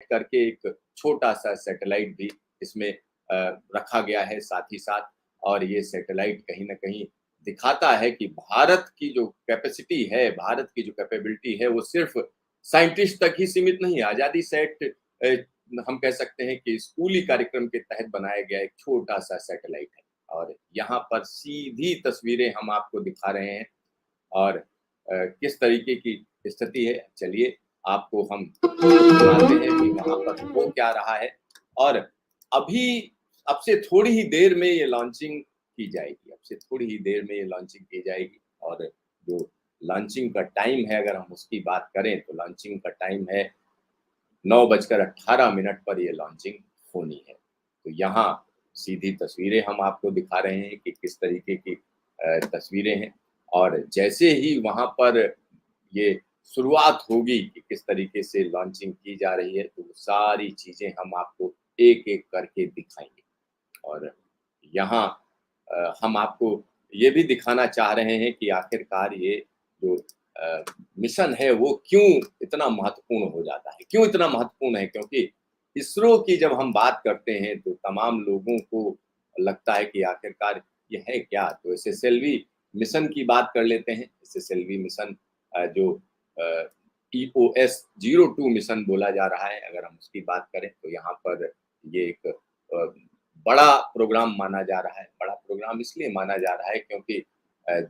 करके एक छोटा सा सैटेलाइट भी इसमें रखा गया है साथ ही साथ। और ये सैटेलाइट कहीं न कहीं दिखाता है कि भारत की जो कैपेसिटी है, भारत की जो कैपेबिलिटी है, वो सिर्फ़ साइंटिस्ट तक ही सीमित नहीं है। आज़ादी सेट हम कह सकते हैं कि स्कूली कार्यक्रम के तहत बनाया गया एक छोटा-सा सैटेलाइट है। और यहाँ पर सीधी तस्वीरें हम आपको दिखा रहे हैं और किस तरीके की स्थिति है, चलिए आपको हम सुनाते हैं कि वहाँ पर हो क्या रहा है। और अभी अब से थोड़ी ही देर में ये लॉन्चिंग की जाएगी, अब से थोड़ी ही देर में ये लॉन्चिंग की जाएगी। और जो लॉन्चिंग का टाइम है, अगर हम उसकी बात करें तो लॉन्चिंग का टाइम है 9:18 पर ये लॉन्चिंग होनी है। तो यहाँ सीधी तस्वीरें हम आपको दिखा रहे हैं कि किस तरीके की तस्वीरें हैं। और जैसे ही वहाँ पर ये शुरुआत होगी कि किस तरीके से लॉन्चिंग की जा रही है, तो वो सारी चीज़ें हम आपको एक-एक करके दिखाएँगे। और यहाँ हम आपको ये भी दिखाना चाह रहे हैं कि आखिरकार ये जो मिशन है वो क्यों इतना महत्वपूर्ण हो जाता है, क्यों इतना महत्वपूर्ण है? क्योंकि इसरो की जब हम बात करते हैं तो तमाम लोगों को लगता है कि आखिरकार ये है क्या? तो एसएसएलवी मिशन की बात कर लेते हैं। एसएसएलवी मिशन जो अ, EOS-02 मिशन बोला जा रहा है, अगर हम उसकी बात करें तो यहाँ पर ये एक बड़ा प्रोग्राम माना जा रहा है। बड़ा प्रोग्राम इसलिए माना जा रहा है क्योंकि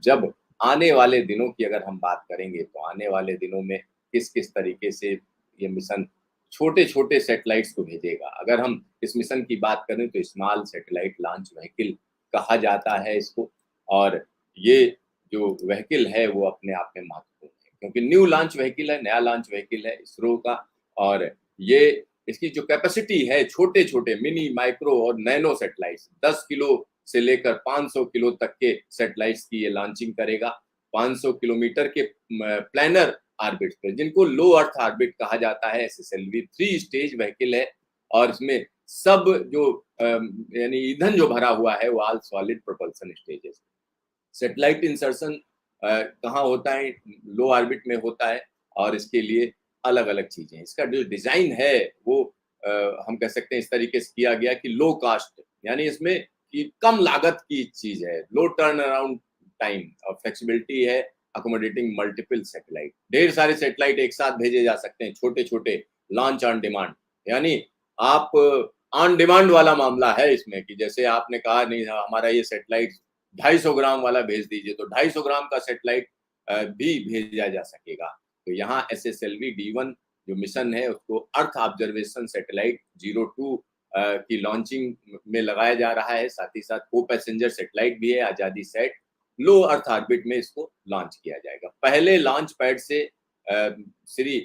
जब आने वाले दिनों की अगर हम बात करेंगे तो आने वाले दिनों में किस-किस तरीके से ये मिशन छोटे-छोटे सैटेलाइट्स को भेजेगा। अगर हम इस मिशन की बात करें तो स्मॉल सैटेलाइट लॉन्च व्हीकल कहा जाता है इसको। और ये जो व्हीकल है वो अपने आप में महत्वपूर्ण है क्योंकि न्यू लॉन्च व्हीकल है, नया लॉन्च व्हीकल है इसरो का। और ये इसकी जो कैपेसिटी है छोटे-छोटे मिनी, माइक्रो और नैनो सैटेलाइट्स 10 किलो से लेकर 500 किलो तक के सैटेलाइट्स की ये लॉन्चिंग करेगा। 500 किलोमीटर के प्लैनर ऑर्बिट पे जिनको लो अर्थ ऑर्बिट कहा जाता है। एसएसएलवी 3 स्टेज व्हीकल है और इसमें सब जो यानी ईंधन जो भरा हुआ है वो all solid propulsion stages. Satellite insertion कहाँ होता है? लो ऑर्बिट में होता है और इसके लिए अलग-अलग चीज़ें। इसका जो डिज़ाइन है वो हम कह सकते हैं इस तरीके से किया गया कि लो कॉस्ट यानी इसमें कि कम लागत की चीज़ है, लो टर्न अराउंड टाइम और फ्लेक्सिबिलिटी है अकोमोडेटिंग मल्टीपल सैटेलाइट। ढेर सारे सैटेलाइट एक साथ भेजे जा सकते हैं, छोटे-छोटे लॉन्च ऑन डिमांड। यानी आप ऑन डिमांड वाला मामला है इसमें कि जैसे आपने कहा नहीं हमारा ये सैटेलाइट 250 ग्राम वाला भेज दीजिए, तो 250 ग्राम का सैटेलाइट भी भेजा जा सकेगा। तो यहाँ एसएसएलवी D1 जो मिशन है उसको अर्थ ऑब्जर्वेशन सैटेलाइट 02 की लॉन्चिंग में लगाया जा रहा है। साथ ही साथ को पैसेंजर सैटेलाइट भी है AzaadiSAT। लो अर्थ ऑर्बिट में इसको लॉन्च किया जाएगा। पहले लॉन्च पैड से श्री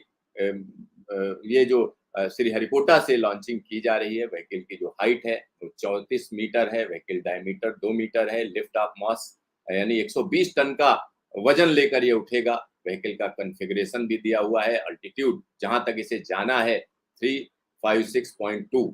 ये जो श्रीहरिकोटा से लॉन्चिंग की जा रही है। व्हीकल की जो हाइट है वो 34 मीटर है, व्हीकल डायमीटर 2 मीटर है, लिफ्ट ऑफ मास यानी 120 टन का वजन लेकर ये उठेगा। व्हीकल का कॉन्फ़िगरेशन भी दिया हुआ है, अल्टीट्यूड जहाँ तक इसे जाना है 356.2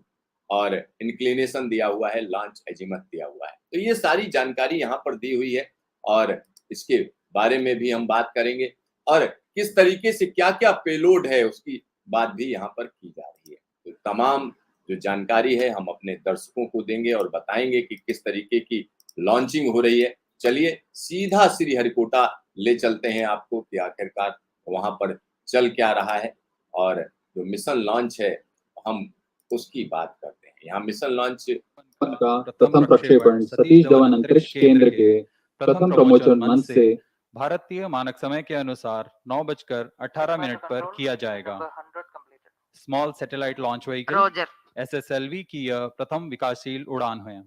और इंक्लिनेशन दिया हुआ है, लॉन्च अजीमत दिया हुआ है। तो ये सारी जानकारी यहाँ पर दी हुई है और इसके बारे में भी हम बात करेंगे और किस तरीके से क्या-क्या पेलोड है उसकी बात भी यहाँ पर की जा रही है। तो तमाम जो जानकारी है हम अपने दर्शकों को देंगे और बताएँगे कि किस तरीके की लॉन्चिंग हो रही है। चलिए सीधा श्रीहरिकोटा ले चलते हैं आपको कि आखिरकार वहाँ पर चल क्या रहा है और जो मिशन लॉन्च है हम उसकी बात करते हैं। यहाँ मिशन लॉन्च का प्रथम प्रक्षेपण सतीश धवन अंतरिक्ष केंद्र के प्रथम प्रमोचन मंच से भारतीय मानक समय के अनुसार 9:18 पर किया जाएगा। Small satellite launch vehicle SSLV की यह प्रथम विकासशील उड़ान है।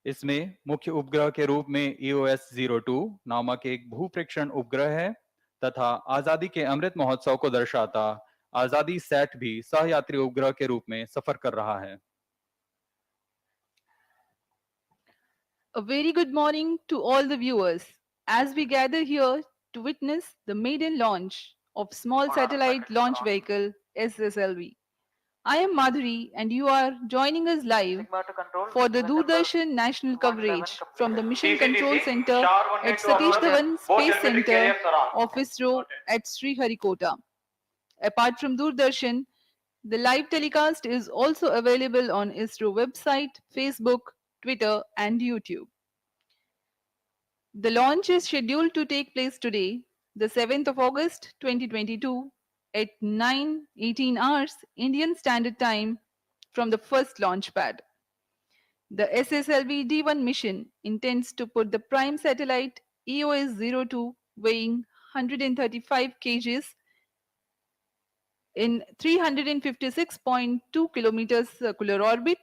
इसमें मुख्य उपग्रह के रूप में EOS-02 नामक एक भूप्रेक्षण उपग्रह है तथा आजादी के अमृत महोत्सव को दर्शाता AzaadiSAT भी सहयात्री उपग्रह के रूप में सफर कर रहा है। A very good morning to all the viewers as we gather here to witness the maiden launch of small satellite launch vehicle SSLV. I am Madhuri and you are joining us live for the Doordarshan national coverage from the Mission Control Center at Satish Dhawan Space Center of ISRO at Sriharikota. Apart from Doordarshan, the live telecast is also available on ISRO website, Facebook, Twitter, and YouTube. The launch is scheduled to take place today, the 7th of August 2022 at 9:18 hours Indian Standard Time from the first launch pad. The SSLV-D1 mission intends to put the prime satellite EOS-02 weighing 135 kgs in 356.2 kilometers circular orbit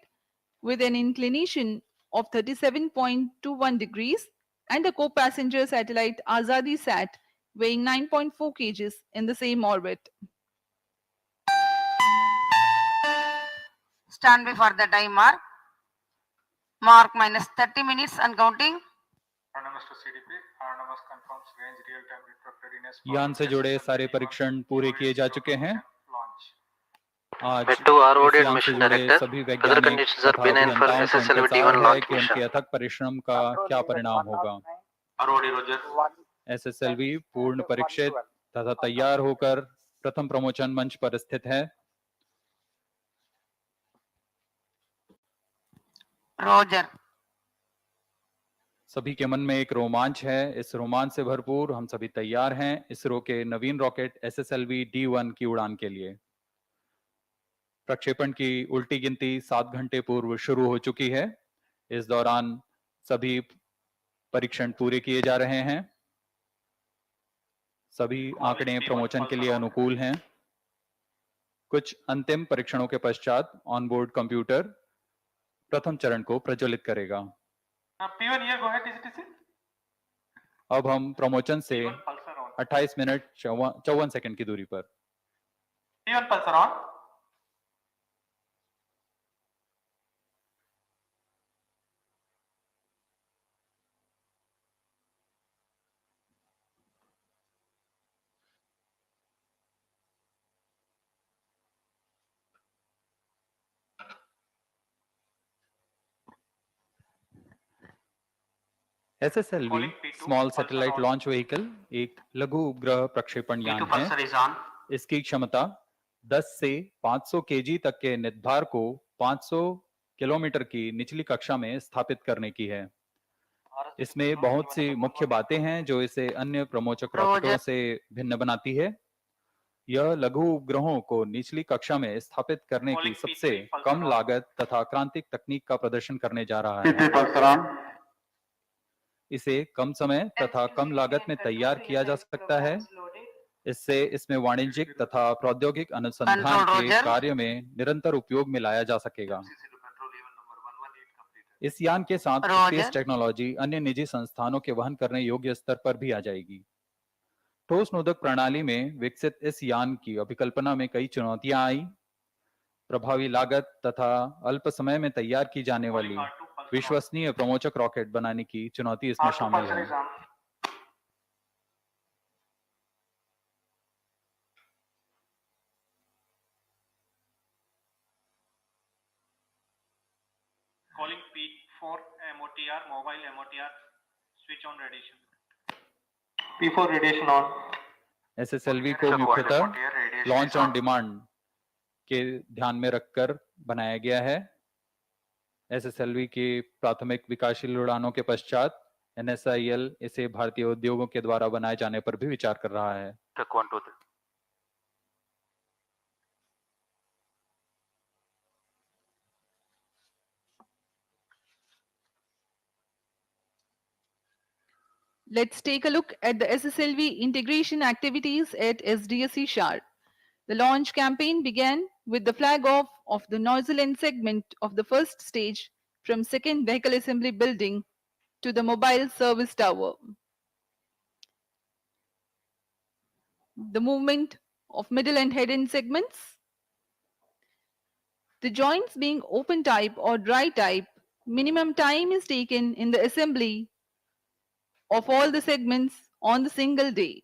with an inclination of 37.21 degrees and a co-passenger satellite AzaadiSAT weighing 9.4 kgs in the same orbit. Stand by for the time mark. Mark minus 30 minutes and counting. यान से जुड़े सारे परीक्षण पूरे किए जा चुके हैं। आज Met to ROD इस यान से Mission जुड़े Director. सभी Weather वैज्ञानिक conditions are तथा benign for अभियंताओं को SSLV-D1 इंतजार है launch कि उनके mission. अथक परिश्रम का क्या परिणाम होगा। SSLV पूर्ण परीक्षित तथा तैयार होकर प्रथम प्रमोचन मंच पर स्थित है। Roger. सभी के मन में एक रोमांच है। इस रोमांच से भरपूर हम सभी तैयार हैं इसरो के नवीन रॉकेट SSLV-D1 की उड़ान के लिए। प्रक्षेपण की उल्टी गिनती 7 घंटे पूर्व शुरू हो चुकी है। इस दौरान सभी परीक्षण पूरे किए जा रहे हैं। सभी आंकड़े प्रमोचन के लिए अनुकूल हैं। कुछ अंतिम परीक्षणों के पश्चात ऑनबोर्ड कंप्यूटर प्रथम चरण को प्रज्वलित करेगा। अब हम प्रमोचन से 28 मिनट 54 सेकंड की दूरी पर SSLV small satellite launch vehicle एक लघु उपग्रह प्रक्षेपण यान है। इसकी क्षमता 10 से 500 केजी तक के नितभार को 500 किलोमीटर की निचली कक्षा में स्थापित करने की है। इसमें बहुत सी मुख्य बातें हैं जो इसे अन्य प्रमोचक रॉकेटों से भिन्न बनाती है। यह लघु उपग्रहों को निचली कक्षा में स्थापित करने की सबसे कम लागत तथा क्रांतिक तकनीक का प्रदर्शन करने जा रहा है। इसे कम समय तथा कम लागत में तैयार किया जा सकता है। इससे इसमें वाणिज्यिक तथा प्रौद्योगिक अनुसंधान के कार्य में निरंतर उपयोग में लाया जा सकेगा। इस यान के साथ स्पेस टेक्नोलॉजी अन्य निजी संस्थानों के वहन करने योग्य स्तर पर भी आ जाएगी। ठोस नोदक प्रणाली में विकसित इस यान की अभिकल्पना में कई चुनौतियां आई। प्रभावी लागत तथा अल्प समय में तैयार की जाने वाली विश्वसनीय प्रमोचक रॉकेट बनाने की चुनौती इसमें शामिल है। Calling P4 MOTR, mobile MOTR, switch on radiation. P4 radiation on. SSLV को मुख्यतः लॉन्च ऑन डिमांड के ध्यान में रखकर बनाया गया है। SSLV की प्राथमिक विकासशील उड़ानों के पश्चात NSIL इसे भारतीय उद्योगों के द्वारा बनाए जाने पर भी विचार कर रहा है। Let's take a look at the SSLV integration activities at Sdsc Shar. The launch campaign began with the flag off of the nozzle end segment of the first stage from second vehicle assembly building to the mobile service tower. The movement of middle and head end segments. The joints being open type or dry type, minimum time is taken in the assembly of all the segments on the single day.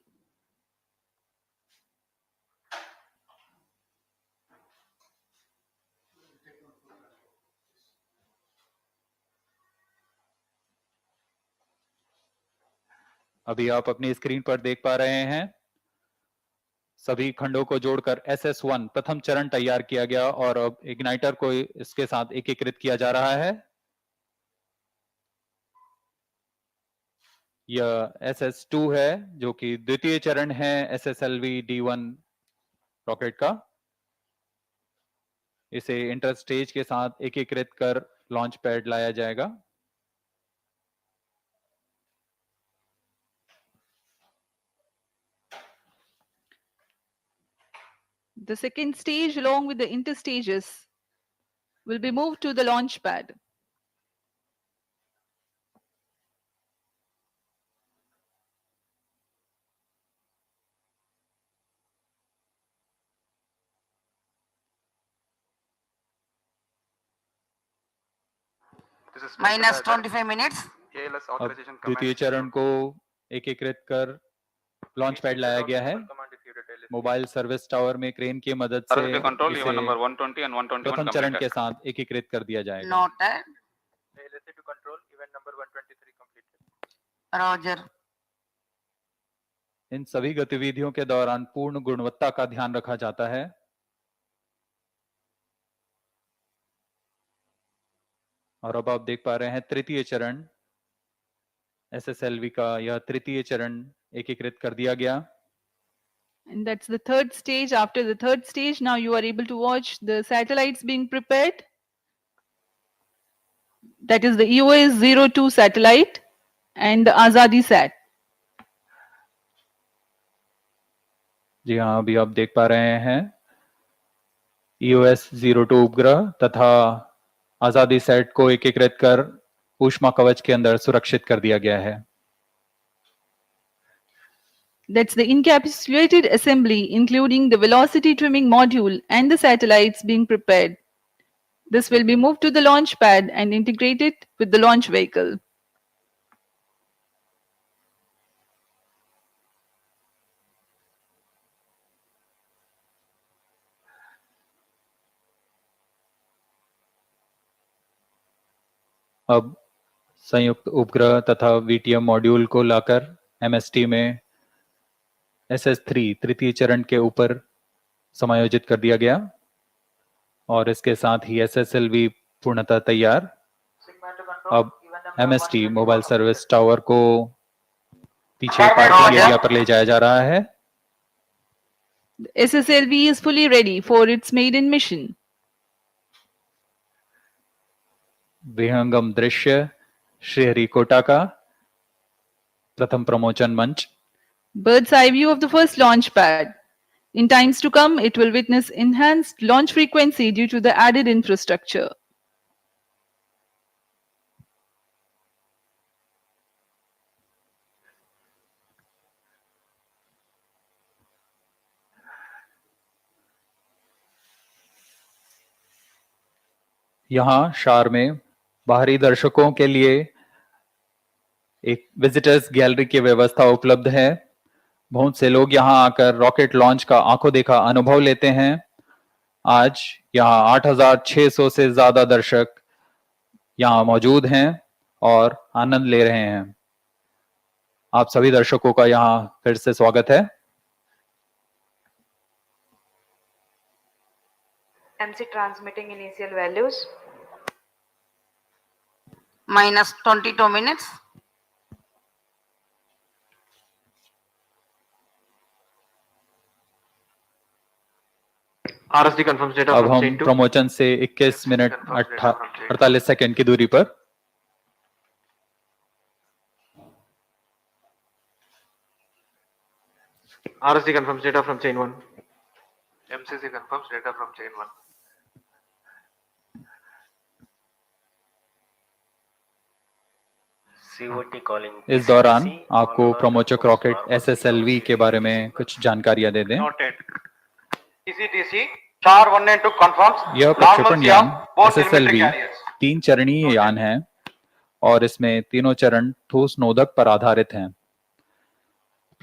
अभी आप अपनी screen पर देख पा रहे हैं सभी खंडों को जोड़कर SS1 प्रथम चरण तैयार किया गया और अब इग्नाइटर को इसके साथ एकीकृत किया जा रहा है। यह SS2 है जो कि द्वितीय चरण है SSLV-D1 रॉकेट का। इसे इंटर स्टेज के साथ एकीकृत कर लॉन्च पैड लाया जाएगा। The second stage, along with the interstages, will be moved to the launch pad. minus 25 minutes. अब द्वितीय चरण को एकीकृत कर लॉन्च पैड लाया गया है। मोबाइल सर्विस टावर में क्रेन की मदद से इसे प्रथम चरण के साथ एकीकृत कर दिया जाएगा। Noted. ALSA to control event number 123 completed. Roger. इन सभी गतिविधियों के दौरान पूर्ण गुणवत्ता का ध्यान रखा जाता है। और अब आप देख पा रहे हैं तृतीय चरण SSLV का यह तृतीय चरण एकीकृत कर दिया गया। And that's the third stage. After the third stage, now you are able to watch the satellites being prepared. That is the EOS-02 satellite and the AzaadiSAT. जी हाँ, अभी आप देख पा रहे हैं EOS-02 उपग्रह तथा AzaadiSAT को एकीकृत कर ऊष्मा कवच के अंदर सुरक्षित कर दिया गया है। That's the encapsulated assembly, including the velocity trimming module and the satellites being prepared. This will be moved to the launch pad and integrated with the launch vehicle. अब संयुक्त उपग्रह तथा VTM मॉड्यूल को लाकर MST में SS3 तृतीय चरण के ऊपर समायोजित कर दिया गया और इसके साथ ही SSLV पूर्णतः तैयार। अब MST मोबाइल सर्विस टावर को पीछे पार्किंग एरिया पर ले जाया जा रहा है। The SSLV is fully ready for its maiden mission. विहंगम दृश्य श्रीहरिकोटा का प्रथम प्रमोचन मंच। Bird's eye view of the first launch pad. In times to come, it will witness enhanced launch frequency due to the added infrastructure. यहाँ शार में बाहरी दर्शकों के लिए एक विजिटर्स गैलरी की व्यवस्था उपलब्ध है। बहुत से लोग यहाँ आकर रॉकेट लॉन्च का आंखों देखा अनुभव लेते हैं। आज यहाँ 8,600 से ज्यादा दर्शक यहाँ मौजूद हैं और आनंद ले रहे हैं। आप सभी दर्शकों का यहाँ फिर से स्वागत है। MC transmitting initial values. minus 22 minutes. RSD confirms data अब from हम chain 2. प्रमोचन से 21 मिनट 48 सेकंड की दूरी पर RSD confirms data from chain 1. MCC confirms data from chain 1. इस दौरान आपको प्रमोचक रॉकेट SSLV के बारे में कुछ जानकारियां दे दें। Noted. ECTC Char 192 confirms. यह प्रक्षेपण यान both SSLV elemental carriers. 3 चरणीय यान है और इसमें तीनों चरण ठोस नोदक पर आधारित हैं।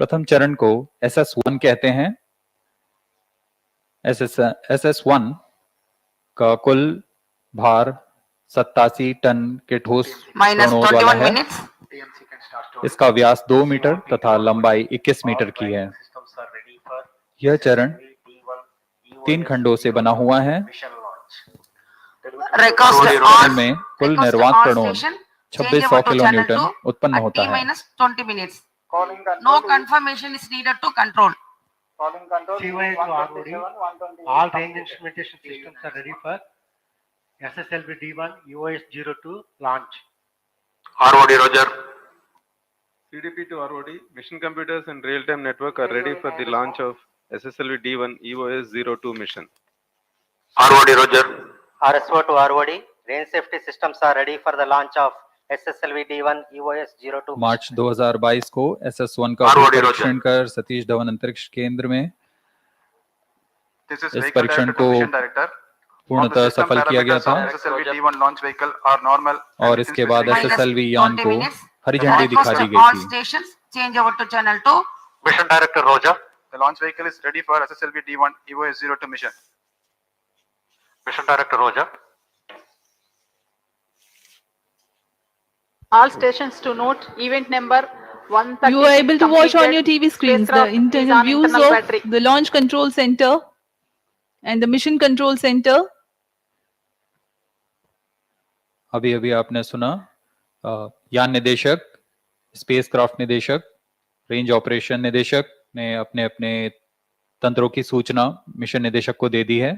प्रथम चरण को SS1 कहते हैं। SS1 का कुल भार 87 टन के ठोस minus कणों वाला 21 है। minutes. TMC can start to. इसका व्यास 2 मीटर तथा लंबाई 21 मीटर की है। Systems are ready for यह चरण 3 खंडों से बना हुआ है। Request इस all, चरण में कुल request निर्वात all प्रणोद station, change 2600 over to channel kilonewton 2 उत्पन्न at होता T है। minus 20 minutes. No confirmation is needed to control. CY to ROD, all range instrumentation systems are ready for SSLV-D1 EOS-02 launch. ROD Roger. CDP to ROD, mission computers and real-time network are ready for the launch of SSLV-D1 EOS-02 mission. ROD Roger. RSO to ROD, range safety systems are ready for the launch of SSLV-D1 EOS-02 मार्च 2022 को SS1 का ROD परीक्षण कर सतीश धवन अंतरिक्ष केंद्र में इस परीक्षण को पूर्णतः सफल किया गया था SSLV-D1 launch vehicle are normal और इसके बाद SSLV यान 20 को minutes. हरी झंडी दिखा Request दी all गई थी। stations, change over to channel 2. Mission Director Roger. The launch vehicle is ready for SSLV-D1 EOS-02 mission. Mission Director Roger. All stations to note event number 130. You are able to watch on your TV screens the Spacecraft is internal on views internal of battery. the launch control center and the mission control center. अभी अभी आपने सुना यान निदेशक, spacecraft निदेशक, range operation निदेशक ने अपने अपने तंत्रों की सूचना मिशन निदेशक को दे दी है।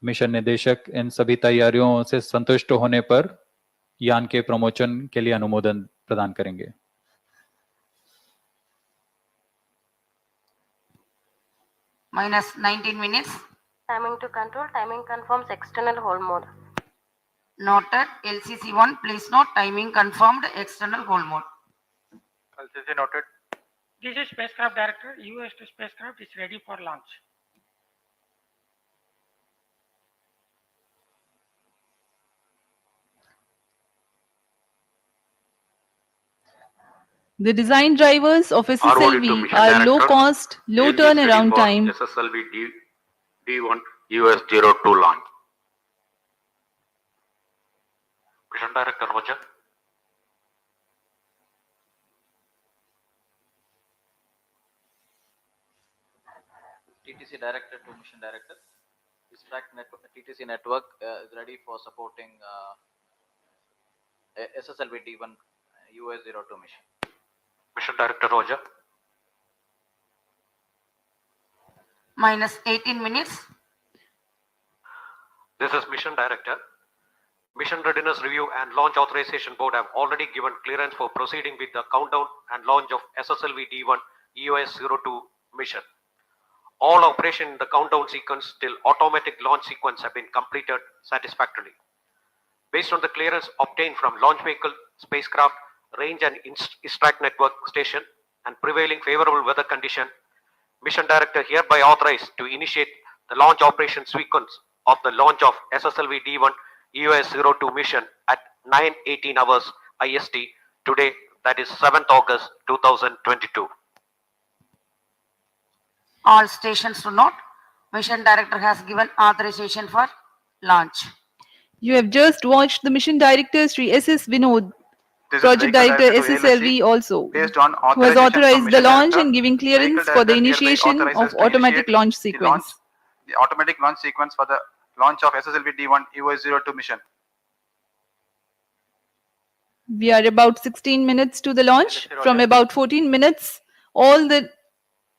मिशन निदेशक इन सभी तैयारियों से संतुष्ट होने पर यान के प्रमोशन के लिए अनुमोदन प्रदान करेंगे। Minus 19 minutes. Timing to control, timing confirms external hold mode. Noted. LCC1, please note timing confirmed external hold mode. LCC noted. This is spacecraft director. EOS-2 spacecraft is ready for launch. The design drivers of SSLV are low cost, low turnaround time. SSLV-D1 EOS-02 launch. Mission Director Roger. TTC Director to Mission Director. This TTC network is ready for supporting SSLV-D1 EOS-02 mission. Mission Director Roger. Minus 18 minutes. This is Mission Director. Mission Readiness Review and Launch Authorization Board have already given clearance for proceeding with the countdown and launch of SSLV-D1 EOS-02 mission. All operation in the countdown sequence till automatic launch sequence have been completed satisfactorily. Based on the clearance obtained from launch vehicle, spacecraft, range and ISRO network station and prevailing favorable weather condition, Mission Director hereby authorized to initiate the launch operation sequence of the launch of SSLV-D1 EOS-02 mission at 9:18 hours IST today, that is 7th August 2022. All stations to note, Mission Director has given authorization for launch. You have just watched the mission director Sri S.S. Vinod, This is project vehicle director to SSLV ALSC also, based on who has authorization from authorized the mission launch director. and giving clearance Vehicle for the director hereby initiation authorizes of to automatic initiate launch the sequence. The automatic launch sequence for the launch of SSLV-D1 EOS-02 mission. We are about 16 minutes to the launch. From about 14 minutes, all the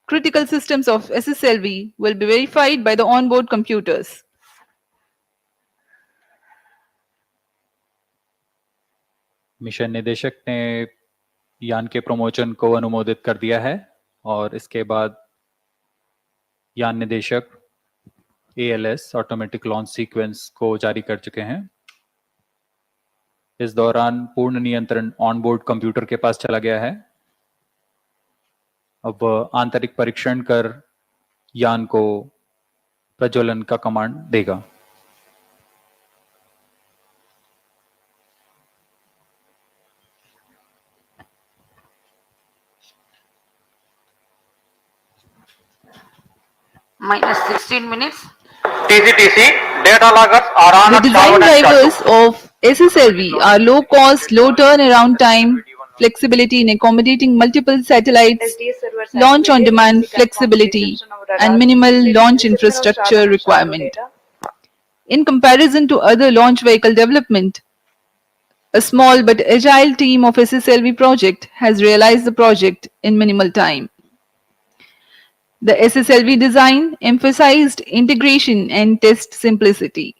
critical systems of SSLV will be verified by the onboard computers. Mission निदेशक ने यान के promotion को अनुमोदित कर दिया है और इसके बाद यान निदेशक ALS ऑटोमेटिक लॉन्च सीक्वेंस को जारी कर चुके हैं। इस दौरान पूर्ण नियंत्रण ऑनबोर्ड कंप्यूटर के पास चला गया है। अब आंतरिक परीक्षण कर यान को प्रज्वलन का कमांड देगा। Minus 16 minutes. TCTC data loggers are on The design drivers of SSLV are low cost, low turnaround time, flexibility in accommodating multiple satellites, launch on demand flexibility, and minimal launch infrastructure requirement. In comparison to other launch vehicle development, a small but agile team of SSLV project has realized the project in minimal time. The SSLV design emphasized integration and test simplicity.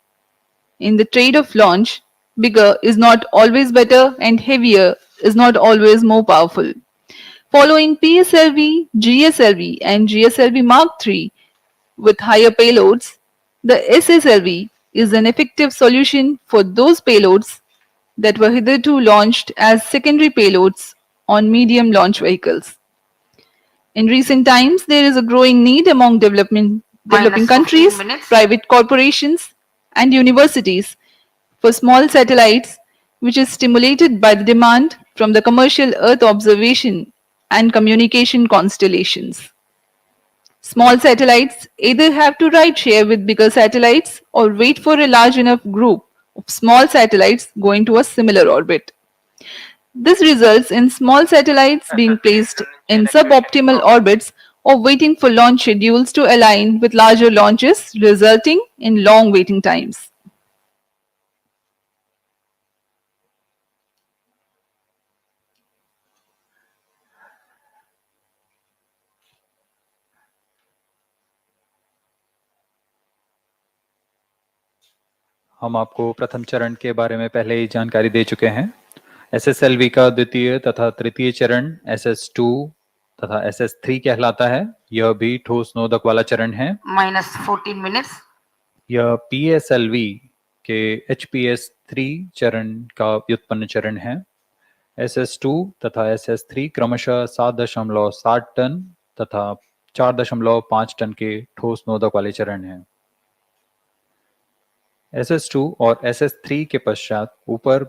In the trade of launch, bigger is not always better and heavier is not always more powerful. Following PSLV, GSLV and GSLV Mark III with higher payloads, the SSLV is an effective solution for those payloads that were hitherto launched as secondary payloads on medium launch vehicles. In recent times, there is a growing need among developing countries, private corporations, and universities for small satellites, which is stimulated by the demand from the commercial Earth observation and communication constellations. Small satellites either have to ride share with bigger satellites or wait for a large enough group of small satellites going to a similar orbit. This results in small satellites being placed in suboptimal orbits or waiting for launch schedules to align with larger launches, resulting in long waiting times. हम आपको प्रथम चरण के बारे में पहले ही जानकारी दे चुके हैं। SSLV का द्वितीय तथा तृतीय चरण SS2 तथा SS3 कहलाता है। यह भी ठोस नोदक वाला चरण है। -14 minutes. यह PSLV के HPS3 चरण का व्युत्पन्न चरण है। SS2 तथा SS3 क्रमशः 7.7 टन तथा 4.5 टन के ठोस नोदक वाले चरण हैं। SS2 और SS3 के पश्चात ऊपर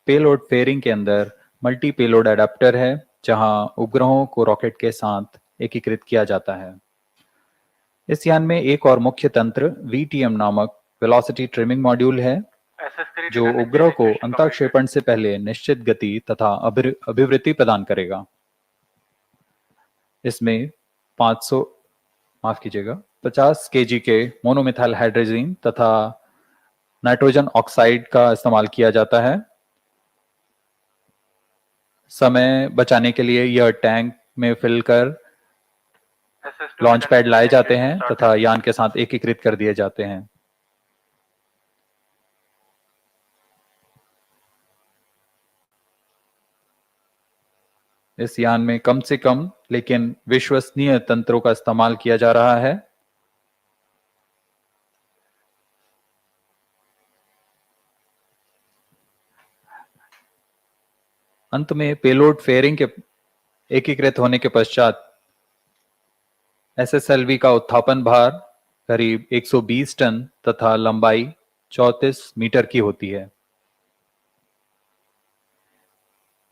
पेलोड फेयरिंग के अंदर मल्टी पेलोड एडाप्टर है, जहां उपग्रहों को रॉकेट के साथ एकीकृत किया जाता है। इस यान में एक और मुख्य तंत्र VTM नामक वेलोसिटी ट्रिमिंग मॉड्यूल है, जो उपग्रह को अंतःक्षेपण से पहले निश्चित गति तथा अभिवृद्धि प्रदान करेगा। इसमें 50 kg के मोनोमिथाइल हाइड्रोजन तथा नाइट्रोजन ऑक्साइड का इस्तेमाल किया जाता है। समय बचाने के लिए यह टैंक में फिल कर लॉन्च पैड लाए जाते हैं तथा यान के साथ एकीकृत कर दिए जाते हैं। इस यान में कम से कम लेकिन विश्वसनीय तंत्रों का इस्तेमाल किया जा रहा है। अंत में पेलोड फेयरिंग के एकीकृत होने के पश्चात SSLV का उत्थापन भार करीब 120 टन तथा लंबाई 34 मीटर की होती है।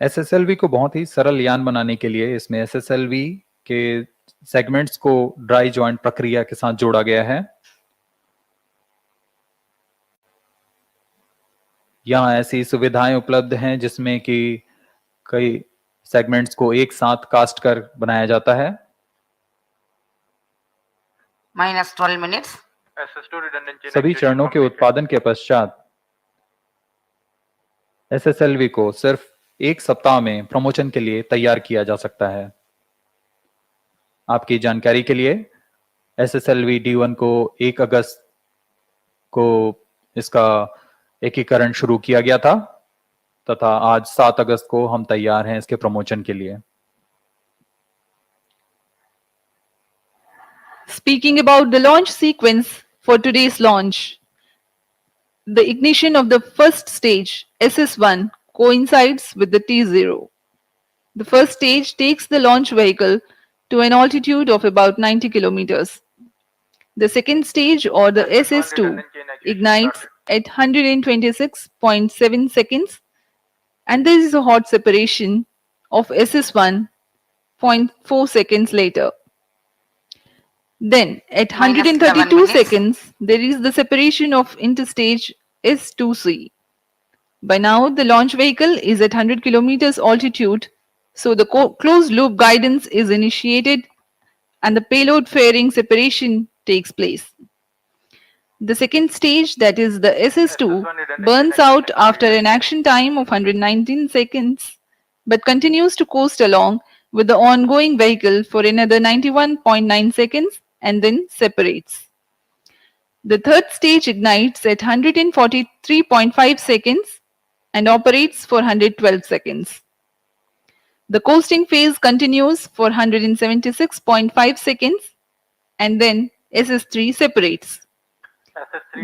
SSLV को बहुत ही सरल यान बनाने के लिए इसमें SSLV के सेगमेंट्स को ड्राई जॉइंट प्रक्रिया के साथ जोड़ा गया है। यहाँ ऐसी सुविधाएं उपलब्ध हैं जिसमें कि कई सेगमेंट्स को एक साथ कास्ट कर बनाया जाता है। -12 minutes. सभी चरणों के उत्पादन के पश्चात SSLV को सिर्फ एक सप्ताह में प्रमोशन के लिए तैयार किया जा सकता है। आपकी जानकारी के लिए SSLV-D1 को 1 अगस्त को इसका एकीकरण शुरू किया गया था तथा आज 7 अगस्त को हम तैयार हैं इसके प्रमोशन के लिए। Speaking about the launch sequence for today's launch, the ignition of the first stage, SS1, coincides with the T0. The first stage takes the launch vehicle to an altitude of about 90 kilometers. The second stage, or the SS2, ignites at 126.7 seconds, and there is a hot separation of SS1 0.4 seconds later. Then at 132 seconds, there is the separation of interstage S2C. By now, the launch vehicle is at 100 kilometers altitude, so the closed loop guidance is initiated and the payload fairing separation takes place. The second stage, that is the SS2, burns out after an action time of 119 seconds, but continues to coast along with the ongoing vehicle for another 91.9 seconds and then separates. The third stage ignites at 143.5 seconds and operates for 112 seconds. The coasting phase continues for 176.5 seconds and then SS3 separates.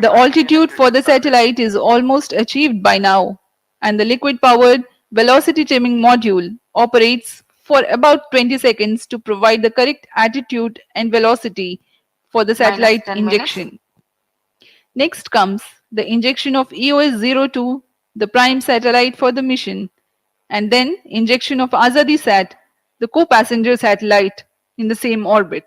The altitude for the satellite is almost achieved by now, and the liquid-powered velocity trimming module operates for about 20 seconds to provide the correct attitude and velocity for the satellite injection. Next comes the injection of EOS-02, the prime satellite for the mission, and then injection of AzaadiSAT, the co-passenger satellite, in the same orbit.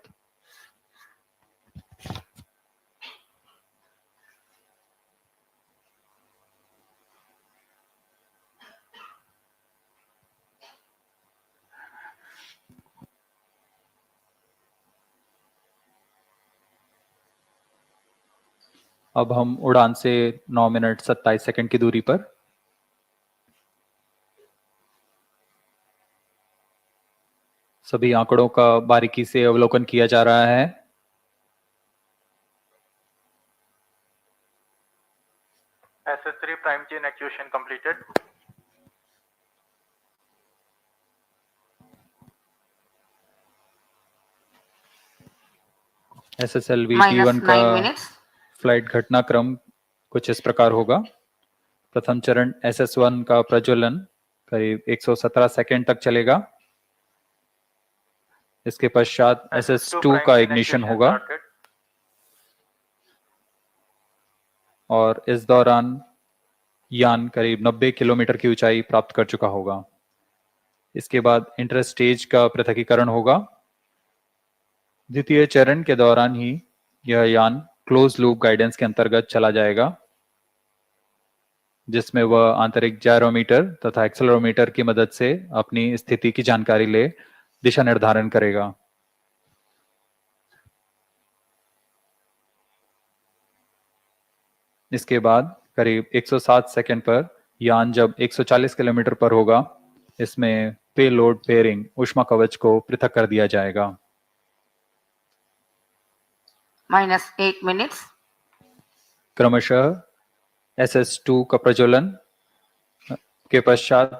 अब हम उड़ान से 9 minute 27 second की दूरी पर सभी आंकड़ों का बारीकी से अवलोकन किया जा रहा है। SS3 prime chain actuation completed. SSLV-D1 का फ्लाइट घटनाक्रम कुछ इस प्रकार होगा। प्रथम चरण SS1 का प्रज्वलन करीब 117 सेकंड तक चलेगा। इसके पश्चात SS2 का इग्निशन होगा और इस दौरान यान करीब 90 किलोमीटर की ऊंचाई प्राप्त कर चुका होगा। इसके बाद इंटर स्टेज का पृथकीकरण होगा। द्वितीय चरण के दौरान ही यह यान क्लोज लूप गाइडेंस के अंतर्गत चला जाएगा, जिसमें वह आंतरिक जायरोमीटर तथा एक्सेलेरोमीटर की मदद से अपनी स्थिति की जानकारी ले दिशा निर्धारण करेगा। इसके बाद करीब 107 सेकंड पर यान जब 140 किलोमीटर पर होगा, इसमें पेलोड पेयरिंग ऊष्मा कवच को पृथक कर दिया जाएगा। -8 minutes. क्रमशः SS2 का प्रज्वलन के पश्चात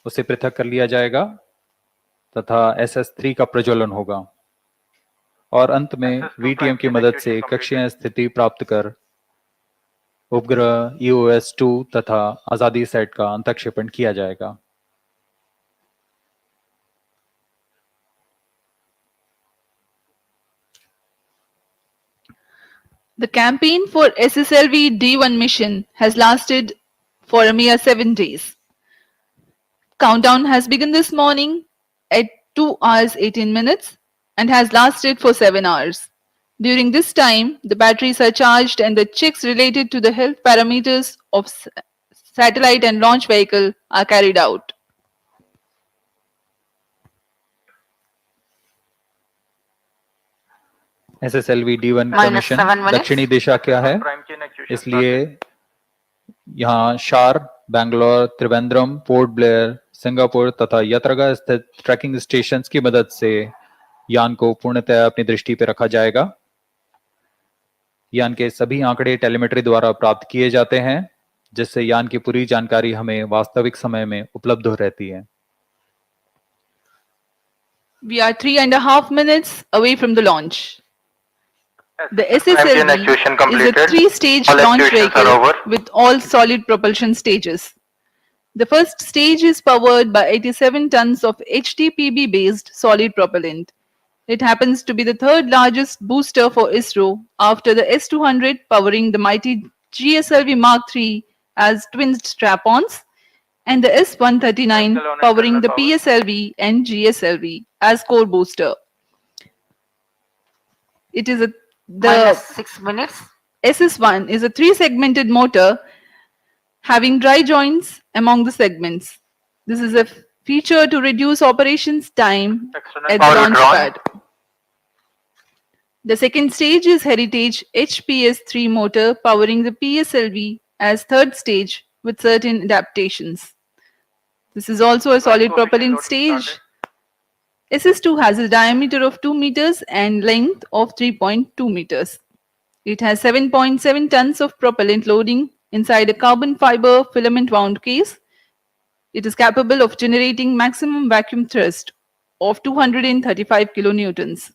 उसे पृथक कर लिया जाएगा तथा SS3 का प्रज्वलन होगा और अंत में VTM की मदद से कक्षीय स्थिति प्राप्त कर उपग्रह EOS-2 तथा AzaadiSAT का अंतक्षेपण किया जाएगा। The campaign for SSLV-D1 mission has lasted for a mere 7 days. Countdown has begun this morning at 2 hours 18 minutes and has lasted for 7 hours. During this time, the batteries are charged and the checks related to the health parameters of satellite and launch vehicle are carried out. SSLV-D1 का mission दक्षिणी दिशा क्या है, इसलिए यहाँ शार, Bangalore, Trivandrum, port Blair, Singapore तथा यात्रागा स्थित trekking stations की मदद से यान को पूर्णतः अपनी दृष्टि पर रखा जाएगा। यान के सभी आंकड़े टेलीमेट्री द्वारा प्राप्त किए जाते हैं, जिससे यान की पूरी जानकारी हमें वास्तविक समय में उपलब्ध रहती है। We are 3.5 minutes away from the launch. The SSLV is a 3-stage launch vehicle with all solid propulsion stages. The first stage is powered by 87 tons of HTPB-based solid propellant. It happens to be the third largest booster for ISRO after the S-200 powering the mighty GSLV Mark III as twin strap-ons and the S-139 powering the PSLV and GSLV as core booster. It is -6 minutes. SS1 is a 3-segmented motor having dry joints among the segments. This is a feature to reduce operations time at the launch pad. The second stage is Heritage HPS-3 motor powering the PSLV as third stage with certain adaptations. This is also a solid propellant stage. SS2 has a diameter of 2 meters and length of 3.2 meters. It has 7.7 tons of propellant loading inside a carbon fiber filament wound case. It is capable of generating maximum vacuum thrust of 235 kilonewtons.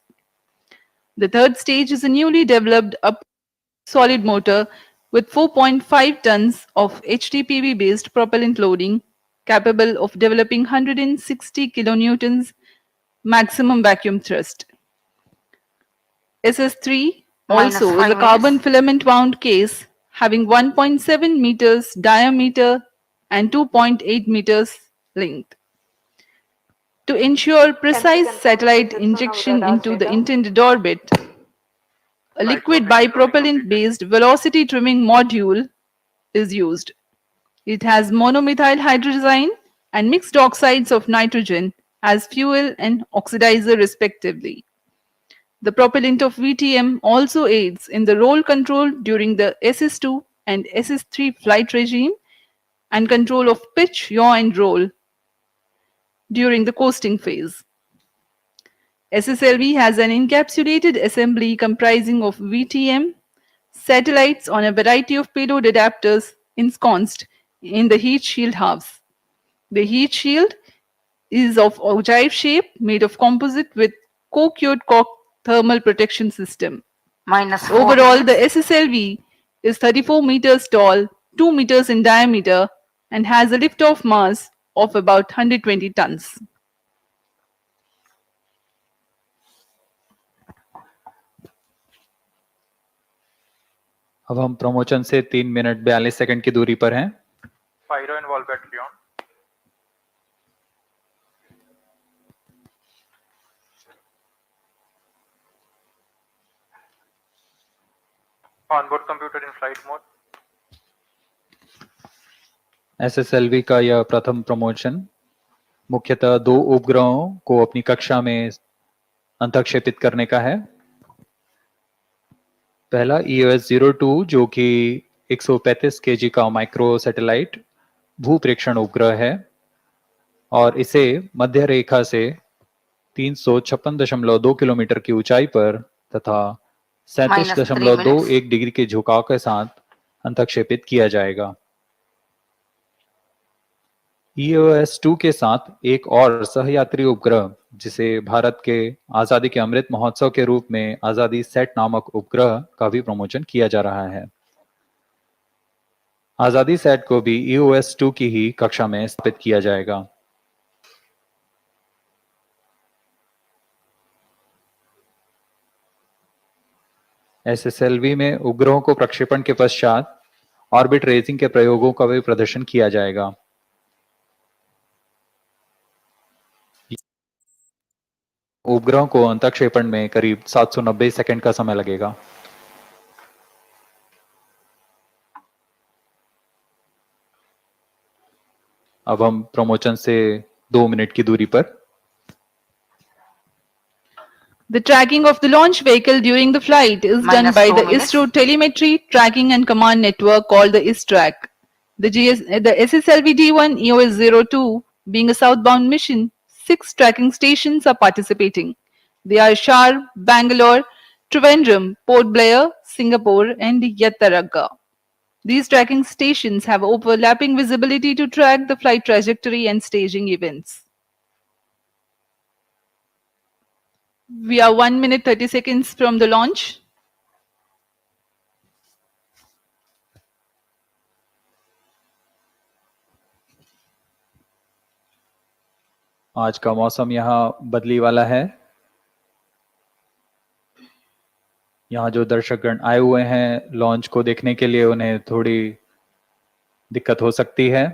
The third stage is a newly developed solid motor with 4.5 tons of HTPV based propellant loading capable of developing 160 kilonewtons maximum vacuum thrust. SS3 also is a carbon filament wound case having 1.7 meters diameter and 2.8 meters length. To ensure precise satellite injection into the intended orbit, a liquid bipropellant-based velocity trimming module is used. It has monomethyl hydrazine and mixed oxides of nitrogen as fuel and oxidizer respectively. The propellant of VTM also aids in the roll control during the SS2 and SS3 flight regime and control of pitch, yaw and roll during the coasting phase. SSLV has an encapsulated assembly comprising of VTM, satellites on a variety of payload adapters ensconced in the heat shield halves. The heat shield is of ogive shape made of composite with co-cured cork thermal protection system. Overall, the SSLV is 34 meters tall, 2 meters in diameter, and has a lift-off mass of about 120 tons. अब हम promotion से 3 minute 42 second की दूरी पर हैं. Pyro and wall battery on. Onboard computer in flight mode. SSLV का यह प्रथम प्रमोशन मुख्यतः 2 उपग्रहों को अपनी कक्षा में अंतःक्षेपित करने का है. पहला EOS-02 जो कि 135 kg का माइक्रो सैटेलाइट भूप्रेक्षण उपग्रह है और इसे मध्य रेखा से 356.2 किलोमीटर की ऊंचाई पर तथा 37.21 डिग्री के झुकाव के साथ अंतःक्षेपित किया जाएगा. EOS-2 के साथ एक और सहयात्री उपग्रह जिसे भारत के आजादी के अमृत महोत्सव के रूप में AzaadiSAT नामक उपग्रह का भी प्रमोशन किया जा रहा है. AzaadiSAT को भी EOS-2 की ही कक्षा में स्थापित किया जाएगा. SSLV में उपग्रहों को प्रक्षेपण के पश्चात ऑर्बिट रेजिंग के प्रयोगों का भी प्रदर्शन किया जाएगा. उपग्रहों को अंतःक्षेपण में करीब 790 सेकंड का समय लगेगा. अब हम प्रमोशन से 2 मिनट की दूरी पर. The tracking of the launch vehicle during the flight is done by the ISRO telemetry tracking and command network called the ISTRAC. The SSLV-D1 EOS-02 being a southbound mission, 6 tracking stations are participating. They are Shar, Bangalore, Trivandrum, Port Blair, Singapore and Yattaragga. These tracking stations have overlapping visibility to track the flight trajectory and staging events. We are 1 minute 30 seconds from the launch. आज का मौसम यहाँ बदली वाला है. यहाँ जो दर्शकगण आए हुए हैं लॉन्च को देखने के लिए उन्हें थोड़ी दिक्कत हो सकती है.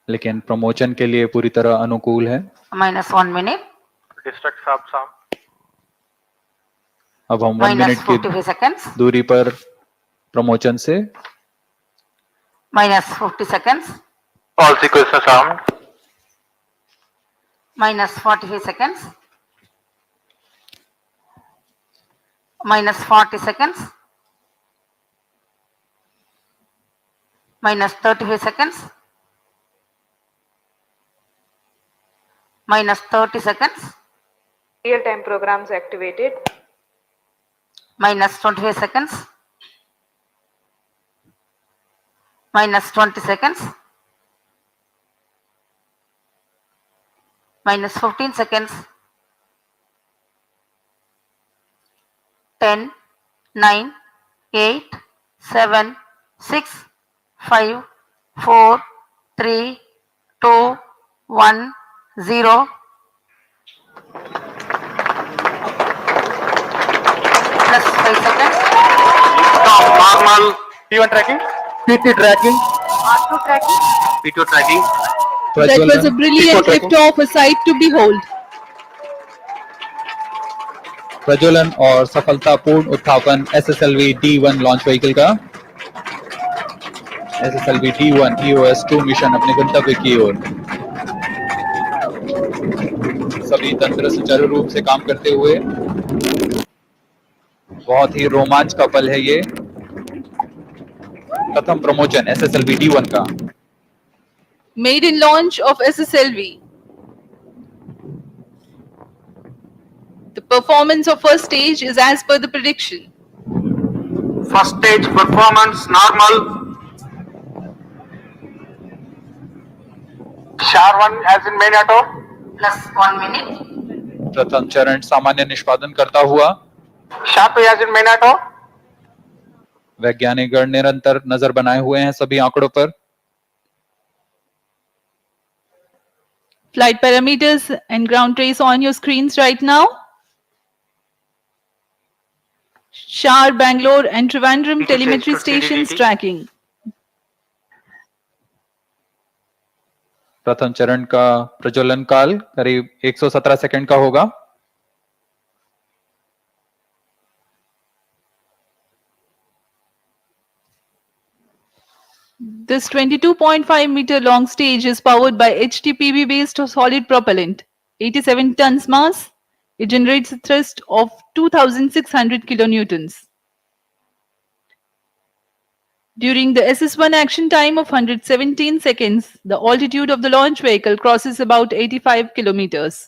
लेकिन प्रमोशन के लिए पूरी तरह अनुकूल है. -1 minute. Distract sub. अब हम 1 मिनट की -45 seconds. दूरी पर प्रमोशन से -50 seconds. All sequences are armed. -45 seconds. -40 seconds. -35 seconds. -30 seconds. Real-time programs activated. -25 seconds. -20 seconds. -15 seconds. 10, 9, 8, 7, 6, 5, 4, 3, 2, 1, 0. Plus 5 seconds. Normal. P1 tracking. PT tracking. R2 tracking. P2 tracking. That was a brilliant lift-off, a sight to behold. प्रज्वलन और सफलतापूर्ण उत्थापन SSLV D1 launch vehicle का। SSLV D1 EOS-02 mission अपने गंतव्य की ओर। सभी तंत्र सुचारू रूप से काम करते हुए बहुत ही रोमांच का पल है ये। प्रथम प्रमोशन SSLV D1 का। Maiden launch of SSLV. The performance of first stage is as per the prediction. First stage performance normal. SHAR1 as in main auto. Plus 1 minute. प्रथम चरण सामान्य निष्पादन करता हुआ। SHAR2 as in main auto. वैज्ञानिक गण निरंतर नजर बनाए हुए हैं सभी आंकड़ों पर। Flight parameters and ground trace on your screens right now. Shar, Bangalore and Trivandrum telemetry stations tracking. प्रथम चरण का प्रज्वलन काल करीब 117 सेकंड का होगा। This 22.5 meter long stage is powered by HTPB based solid propellant, 87 tons mass. It generates a thrust of 2600 kilonewtons. During the SS1 action time of 117 seconds, the altitude of the launch vehicle crosses about 85 kilometers.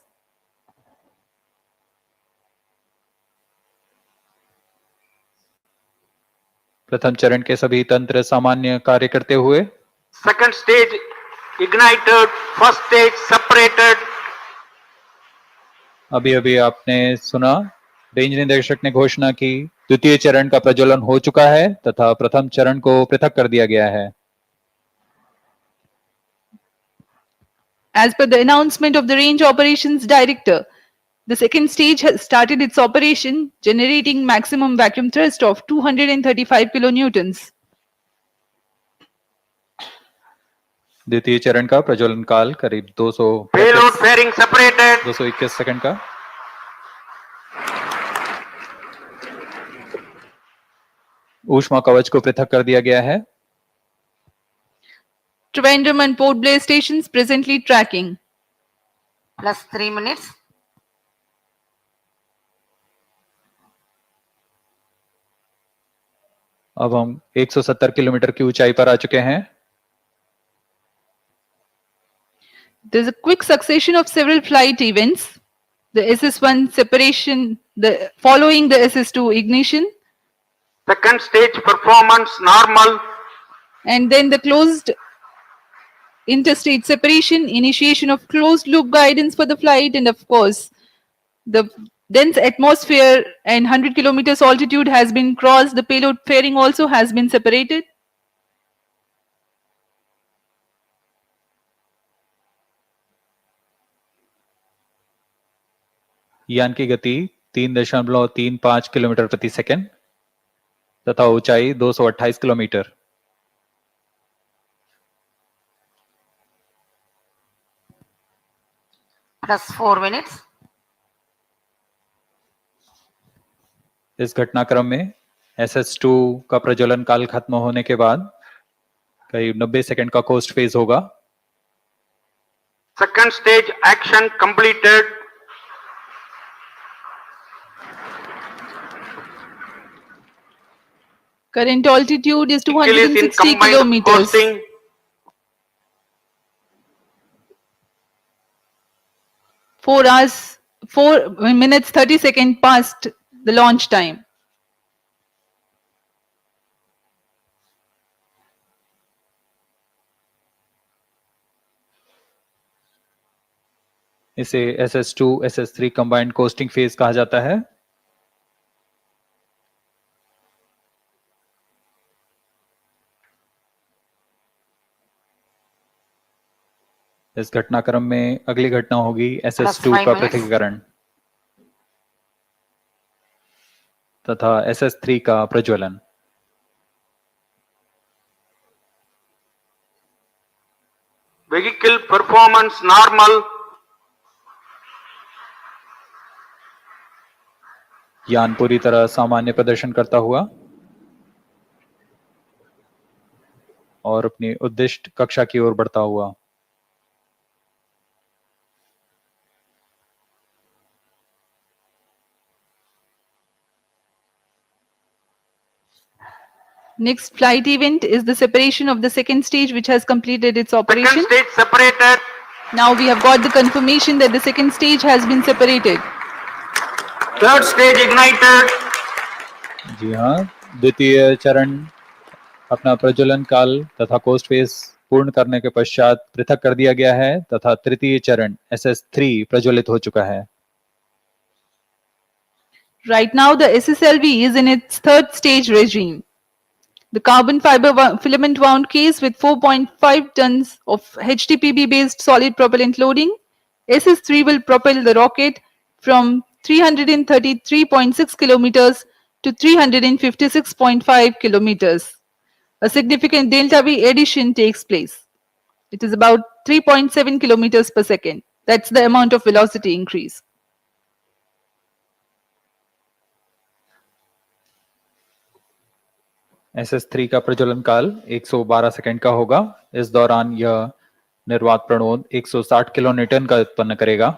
प्रथम चरण के सभी तंत्र सामान्य कार्य करते हुए। Second stage ignited. First stage separated. अभी अभी आपने सुना रेंज निदेशक ने घोषणा की द्वितीय चरण का प्रज्वलन हो चुका है तथा प्रथम चरण को पृथक कर दिया गया है। As per the announcement of the Range Operations Director, the second stage has started its operation, generating maximum vacuum thrust of 235 kilonewtons. द्वितीय चरण का प्रज्वलन काल करीब 221 सेकंड का। ऊष्मा कवच को पृथक कर दिया गया है। Trivandrum and Port Blair stations presently tracking. Plus 3 minutes. अब हम 170 किलोमीटर की ऊंचाई पर आ चुके हैं। There's a quick succession of several flight events. The SS1 separation, following the SS2 ignition. Second stage performance normal. And then the closed interstate separation, initiation of closed loop guidance for the flight, and of course, the dense atmosphere and 100 kilometers altitude has been crossed. The payload fairing also has been separated. यान की गति 3.35 kilometre प्रति second तथा ऊंचाई 228 kilometre. Plus 4 minutes. इस घटनाक्रम में SS2 का प्रज्वलन काल खत्म होने के बाद करीब 90 सेकंड का कोस्ट फेज होगा। Second stage action completed. Current altitude is Vehicle is in 260 combined kilometers. costing. 4 minutes 30 seconds past the launch time. इसे SS2 SS3 combined costing phase कहा जाता है। इस घटनाक्रम में अगली घटना होगी SS2 का पृथक्करण तथा SS3 का प्रज्वलन। Vehicle performance normal. यान पूरी तरह सामान्य प्रदर्शन करता हुआ और अपनी उद्दिष्ट कक्षा की ओर बढ़ता हुआ। Next flight event is the separation of the second stage, which has completed its operation. Second stage separated. Now we have got the confirmation that the second stage has been separated. Third stage ignited. जी हाँ, द्वितीय चरण अपना प्रज्वलन काल तथा coast phase पूर्ण करने के पश्चात पृथक कर दिया गया है तथा तृतीय चरण SS3 प्रज्वलित हो चुका है। Right now the SSLV is in its third stage regime. The carbon fiber filament wound case with 4.5 tons of HTPB based solid propellant loading, SS3 will propel the rocket from 333.6 kilometers to 356.5 kilometers. A significant delta V addition takes place. It is about 3.7 kilometers per second. That's the amount of velocity increase. SS3 का प्रज्वलन काल 112 second का होगा। इस दौरान यह निर्वात प्रणोद 160 kilonewton का उत्पन्न करेगा।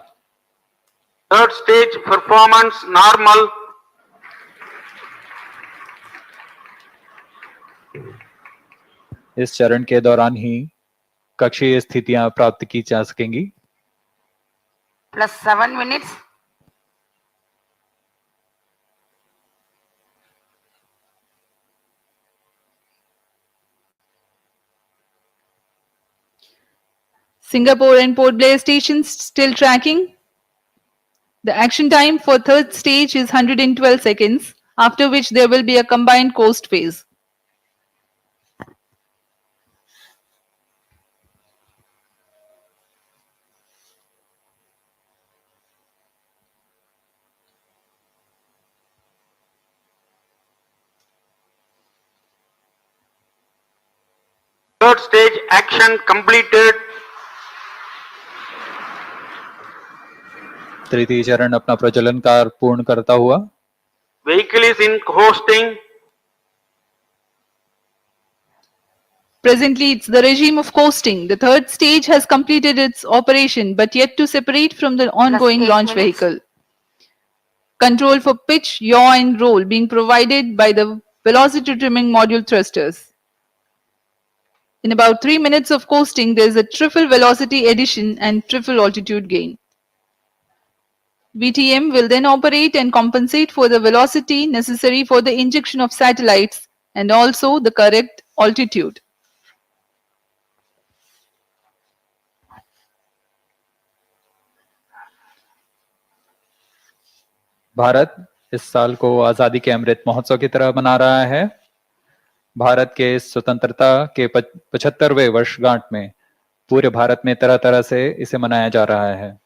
Third stage performance normal. इस चरण के दौरान ही कक्षीय स्थितियां प्राप्त की जा सकेंगी। Plus 7 minutes. Singapore and Port Blair stations still tracking. The action time for third stage is 112 seconds, after which there will be a combined coast phase. Third stage action completed. तृतीय चरण अपना प्रज्वलन कार्य पूर्ण करता हुआ। Vehicle is in hosting. Presently, it's the regime of coasting. The third stage has completed its operation, but yet to separate from the ongoing Plus 8 launch minutes. vehicle. Control for pitch, yaw, and roll being provided by the velocity trimming module thrusters. In about 3 minutes of coasting, there is a triple velocity addition and triple altitude gain. VTM will then operate and compensate for the velocity necessary for the injection of satellites and also the correct altitude. Bharat इस साल को आजादी के अमृत महोत्सव की तरह मना रहा है। भारत के स्वतंत्रता के 75वें वर्षगांठ में पूरे भारत में तरह तरह से इसे मनाया जा रहा है।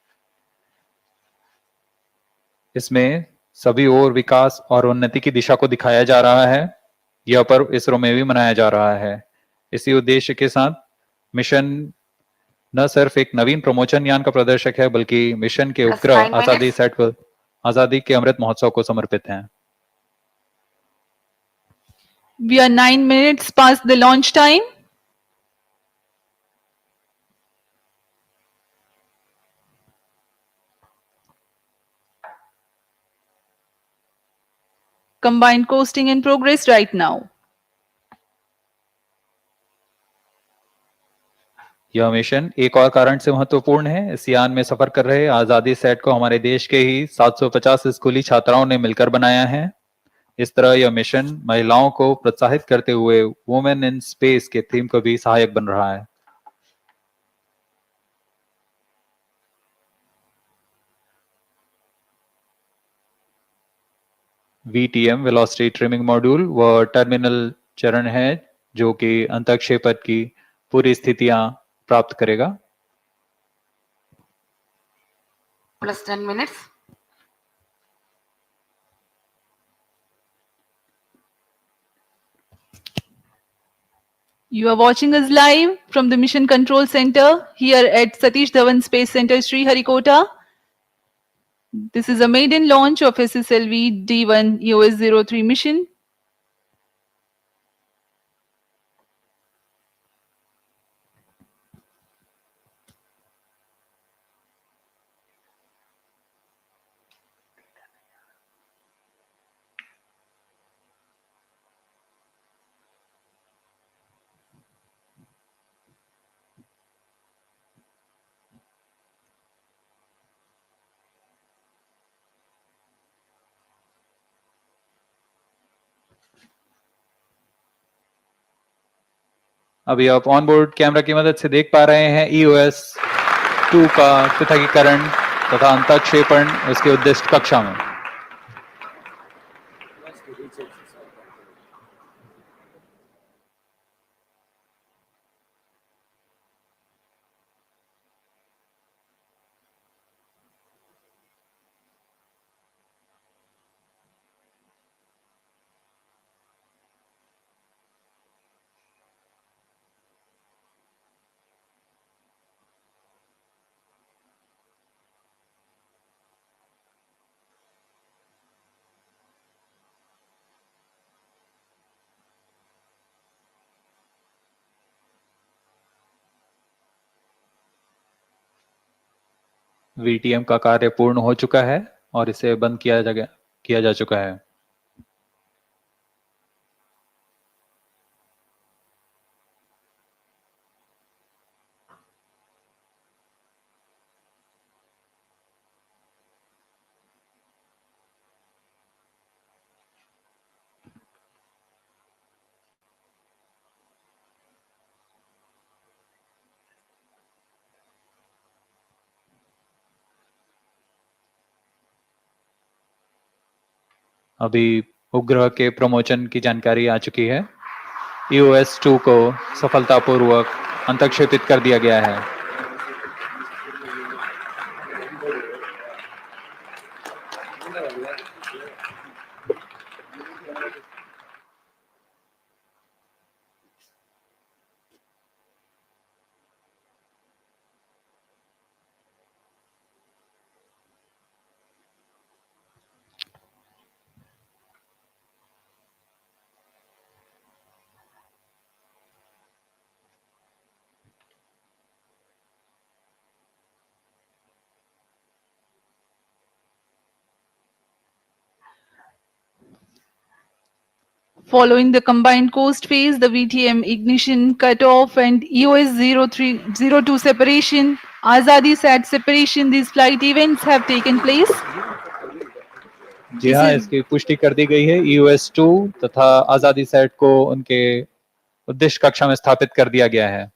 इसमें सभी ओर विकास और उन्नति की दिशा को दिखाया जा रहा है। यह पर्व इसरो में भी मनाया जा रहा है। इसी उद्देश्य के साथ मिशन न सिर्फ एक नवीन प्रमोचन यान का प्रदर्शक है, बल्कि मिशन के उपग्रह आजादी सैट को आजादी के अमृत महोत्सव को समर्पित हैं। We are 9 minutes past the launch time. Combined coasting in progress right now. यह मिशन एक और कारण से महत्वपूर्ण है। इस यान में सफर कर रहे आजादी सेट को हमारे देश के ही 750 स्कूली छात्राओं ने मिलकर बनाया है। इस तरह यह मिशन महिलाओं को प्रोत्साहित करते हुए वुमेन इन स्पेस के थीम को भी सहायक बन रहा है। VTM वेलोसिटी ट्रिमिंग मॉड्यूल वह टर्मिनल चरण है जो कि अंतःक्षेपण की पूरी स्थितियां प्राप्त करेगा। Plus 10 minutes. You are watching us live from the Mission Control Center here at Satish Dhawan Space Center, Sriharikota. This is a maiden launch of SSLV-D1 EOS-03 mission. अभी आप ऑन बोर्ड कैमरा की मदद से देख पा रहे हैं EOS-2 का पृथकीकरण तथा अंतःक्षेपण उसके उद्दिष्ट कक्षा में। VTM का कार्य पूर्ण हो चुका है और इसे बंद किया जा चुका है। अभी उपग्रह के प्रमोशन की जानकारी आ चुकी है। EOS-2 को सफलतापूर्वक अंतःक्षेपित कर दिया गया है। Following the combined coast phase, the VTM ignition cutoff and EOS-02 separation, AzaadiSAT separation, these flight events have taken place. जी हाँ, इसकी पुष्टि कर दी गई है। EOS-2 तथा AzaadiSAT को उनके उद्देश्य कक्षा में स्थापित कर दिया गया है।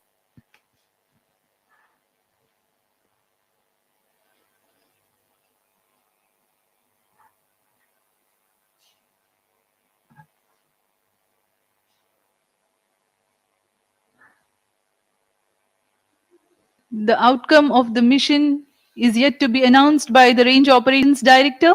The outcome of the mission is yet to be announced by the Range Operations Director.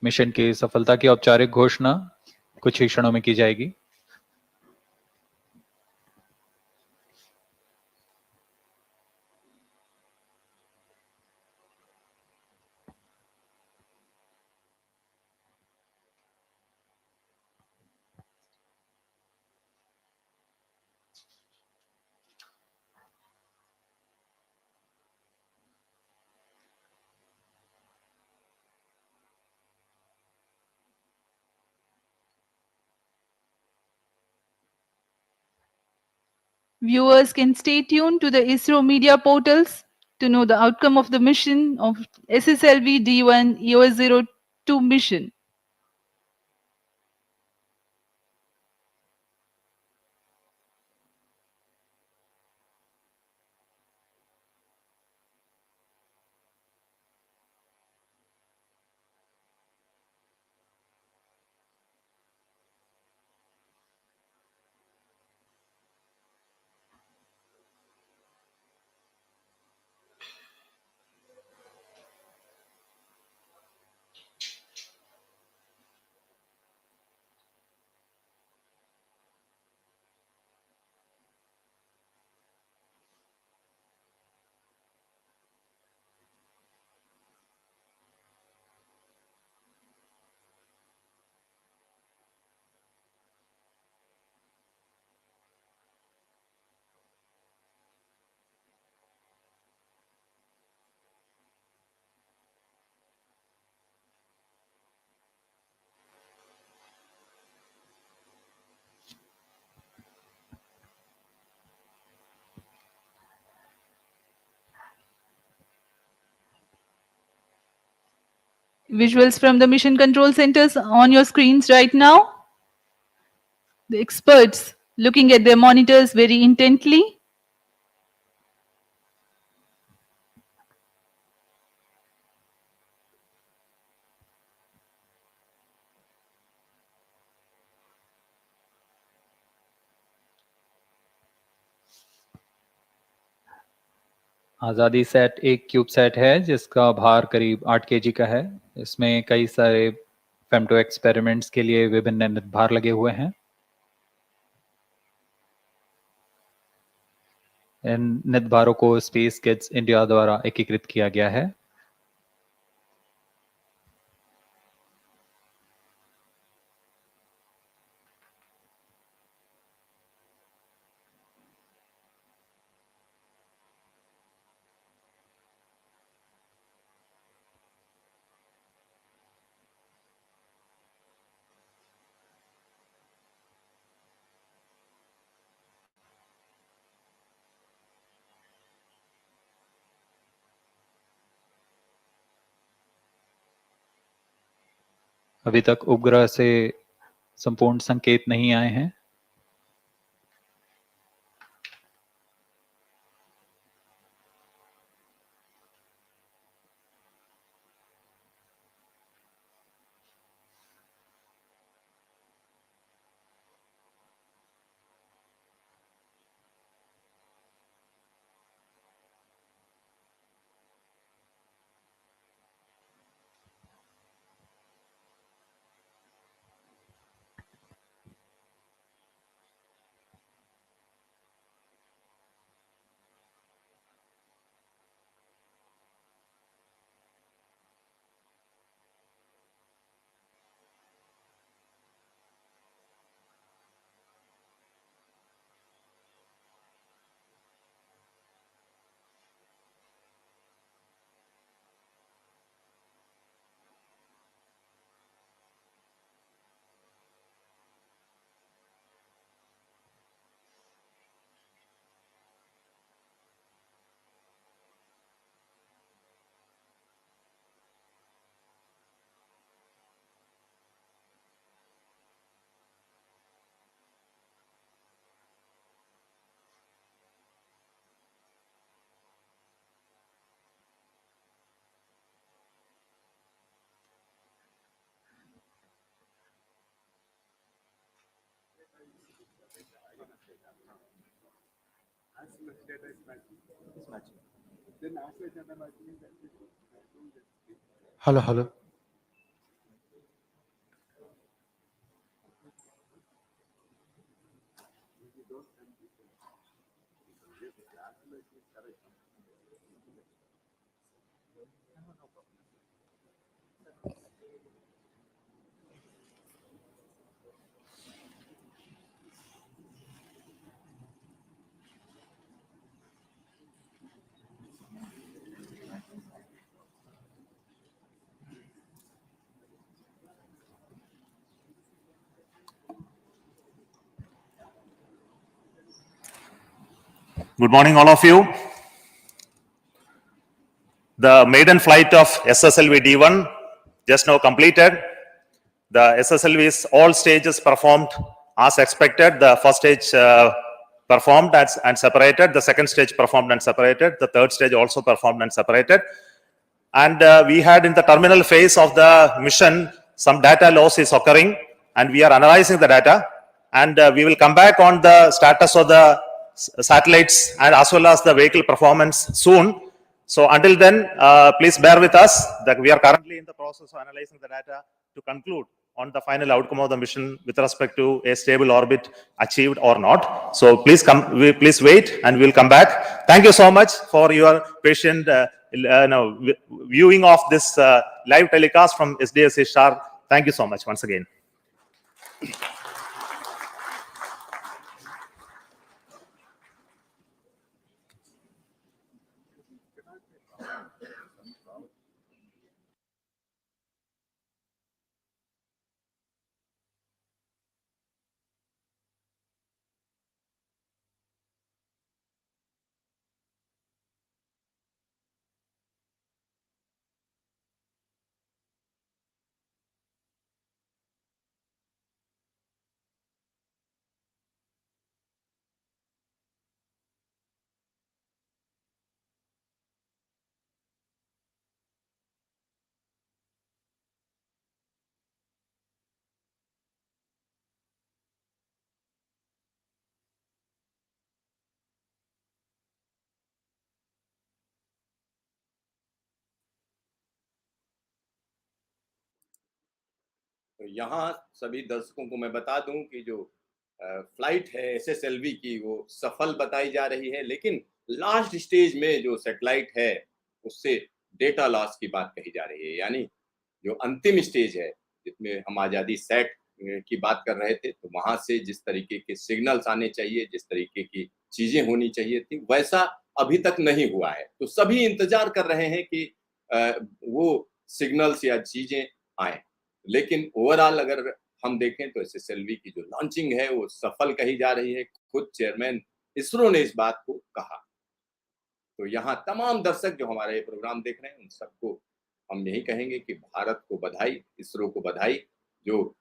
Mission की सफलता की औपचारिक घोषणा कुछ ही क्षणों में की जाएगी। Viewers can stay tuned to the ISRO media portals to know the outcome of the mission of SSLV-D1 EOS-02 mission. Visuals from the mission control centers on your screens right now. The experts looking at their monitors very intently. आज़ादी set एक cube set है जिसका भार करीब 8 KG का है। इसमें कई सारे फेम्टो एक्सपेरिमेंट्स के लिए विभिन्न भार लगे हुए हैं। इन निर्धारों को स्पेस किड्स इंडिया द्वारा एकीकृत किया गया है। अभी तक उपग्रह से संपूर्ण संकेत नहीं आए हैं। Hello. Good morning, all of you. The maiden flight of SSLV-D1 just now completed. The SSLV's all stages performed as expected. The first stage performed and separated. The second stage performed and separated. The third stage also performed and separated. And we had in the terminal phase of the mission, some data loss is occurring, and we are analyzing the data. And we will come back on the status of the satellites and as well as the vehicle performance soon. So until then, please bear with us that we are currently in the process of analyzing the data to conclude on the final outcome of the mission with respect to a stable orbit achieved or not. So please please wait, and we'll come back. Thank you so much for your patient viewing of this live telecast from Sdsc SHAR. Thank you so much once again. तो यहाँ सभी दर्शकों को मैं बता दूं कि जो फ्लाइट है SSLV की वो सफल बताई जा रही है, लेकिन लास्ट स्टेज में जो सैटेलाइट है उससे डेटा लॉस की बात कही जा रही है। यानी जो अंतिम स्टेज है जिसमें हम आजादी सैट की बात कर रहे थे, तो वहां से जिस तरीके के सिग्नल्स आने चाहिए, जिस तरीके की चीजें होनी चाहिए थी, वैसा अभी तक नहीं हुआ है। तो सभी इंतजार कर रहे हैं कि वो सिग्नल्स या चीजें आए। लेकिन ओवरऑल अगर हम देखें तो SSLV की जो लॉन्चिंग है वो सफल कही जा रही है। खुद चेयरमैन इसरो ने इस बात को कहा। तो यहाँ तमाम दर्शक जो हमारा ये प्रोग्राम देख रहे हैं उन सबको हम यही कहेंगे कि भारत को बधाई, इसरो को बधाई, जो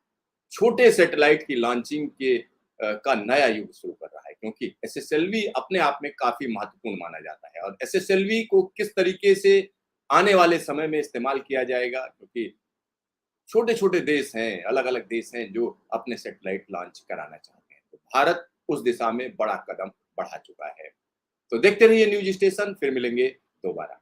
छोटे सैटेलाइट की लॉन्चिंग के का नया युग शुरू कर रहा है। क्योंकि SSLV अपने आप में काफी महत्वपूर्ण माना जाता है और SSLV को किस तरीके से आने वाले समय में इस्तेमाल किया जाएगा, क्योंकि छोटे छोटे देश हैं, अलग अलग देश हैं जो अपने सैटेलाइट लॉन्च कराना चाहते हैं। तो भारत उस दिशा में बड़ा कदम बढ़ा चुका है। तो देखते रहिए न्यूज स्टेशन, फिर मिलेंगे दोबारा।